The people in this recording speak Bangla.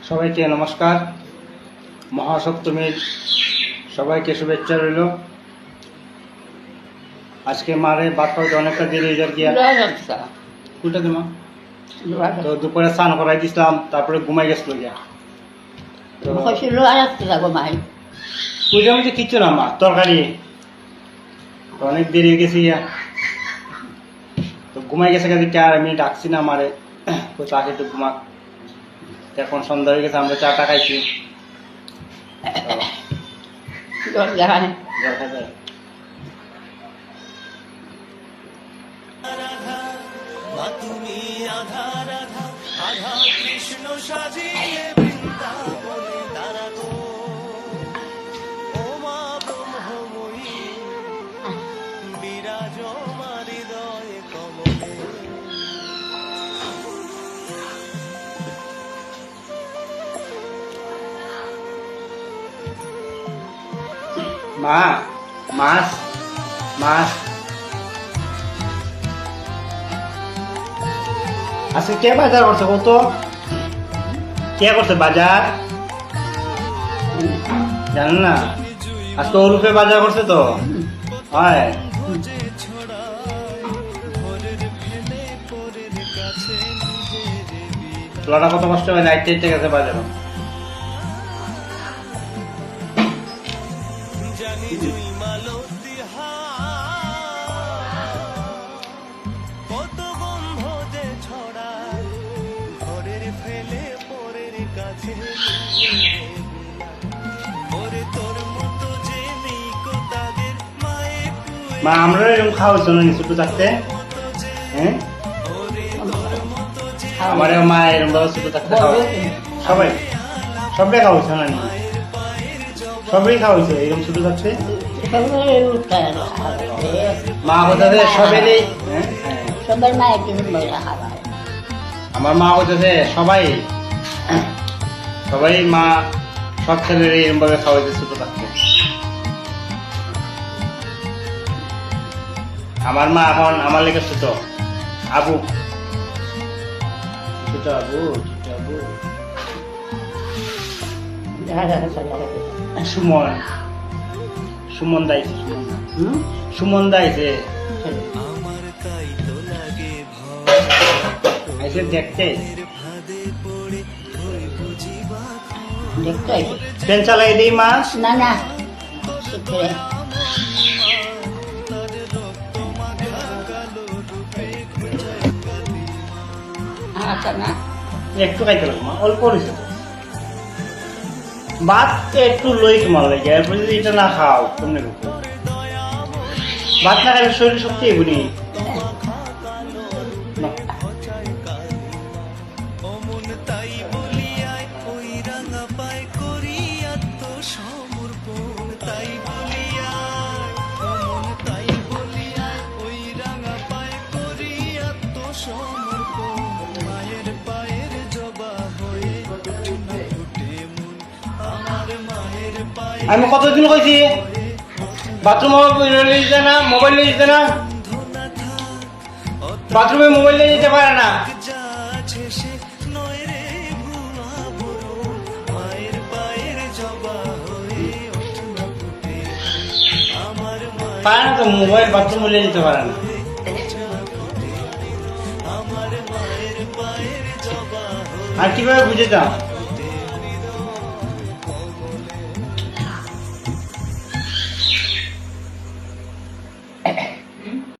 সবাইকে নমস্কার। মহাসপ্তমীর সবাইকে শুভেচ্ছা রইল। আজকে মারে ভাত খাওয়াতে অনেকটা দেরি হয়ে গিয়া উল্টা দিমা তো দুপুরে স্নান করাই দিছিলাম, তারপরে ঘুমাই গেছিল গিয়া। তো পূজা মুজে কিচ্ছু না মা, তরকারি তো অনেক দেরি হয়ে গেছে গিয়া, তো ঘুমাই গেছে গেছে। আর আমি ডাকছি না মারে, তো তাকে একটু ঘুমাক। এখন সন্ধ্যা হয়ে গেছে, আমরা চাটা খাইছি। তুমি আধা রাধা আধা কৃষ্ণ সাজিয়ে বৃন্দাবনে দাঁড়াতো, ও মা ব্রহ্মময়ী বিরাজমান হৃদয়ে কমলে। মা মাছ মাছ আজকে কে বাজার করছে? কত কে করছে বাজার জানেন না? আজকে ওরূপে বাজার করছে তো হয়। লড়া কত কষ্ট হয়, লাইট টাইট গেছে বাজার। কত গন্ধ যে ছড়ায় ঘরের ফেলে পরের কাছে, ওরে তোর মতো যে নেই কো তাদের মায়ে মা আমরা এরকম খাওয়া হচ্ছে না ছোট থাকতে? হ্যাঁ, আমার মা এরকম ভাবে ছোট থাকতে সবাই সবাই খাওয়া হচ্ছে না, সবাই খাওয়া হয়েছে এরকম ছোট থাকতে। মা বলতে সবাই, আমার মা বলতেছে সবাই সবাই মা সব ছেলের এরকম ভাবে খাওয়াইছে ছোট থাকতে। আমার মা এখন আমার লেগে ছোট আবু, ছোট আবু, ছোট আবু সুমন, সুমন দাইছে, সুমন দাইছে আমার তাই তো লাগে আইসে দেখতে। পড়ে ওই বুঝিবা ট্রেন চালাই দিই মা। না না একটু খাইতে লাগবো মা, অল্প রয়েছে তো। ভাত একটু লই তোমার লাগে, এরপরে যদি এটা না খাও তুমি ভাত না খাইলে শরীর শক্তি এগুনি। অমন তাই বলিয়ায় ওই রাঙা পায় করিয়া তো সমর্পণ, তাই বলিয়ায় অমন তাই বলিয়ায় ওই রাঙা পায় করিয়া তো সমর্পণ, মায়ের পায়ের জবা হয়ে ফুটে মন, আমার মায়ের পায়ে আমি কতদিন কইছি বাথরুমে লই যেতে না, মোবাইল লই যেতে না, বাথরুমে মোবাইল নিয়ে যেতে পারে না। যা আছে সে নয় রে ভুয়া বুড়ো, মায়ের পায়ের জবা হয়ে ওঠে না ফুটে, আমার মায়ের পারে না তো, মোবাইল বাথরুমে নিয়ে যেতে পারে না। আমার মায়ের পায়ের জবা হয়ে আর কিভাবে বুঝে যাও?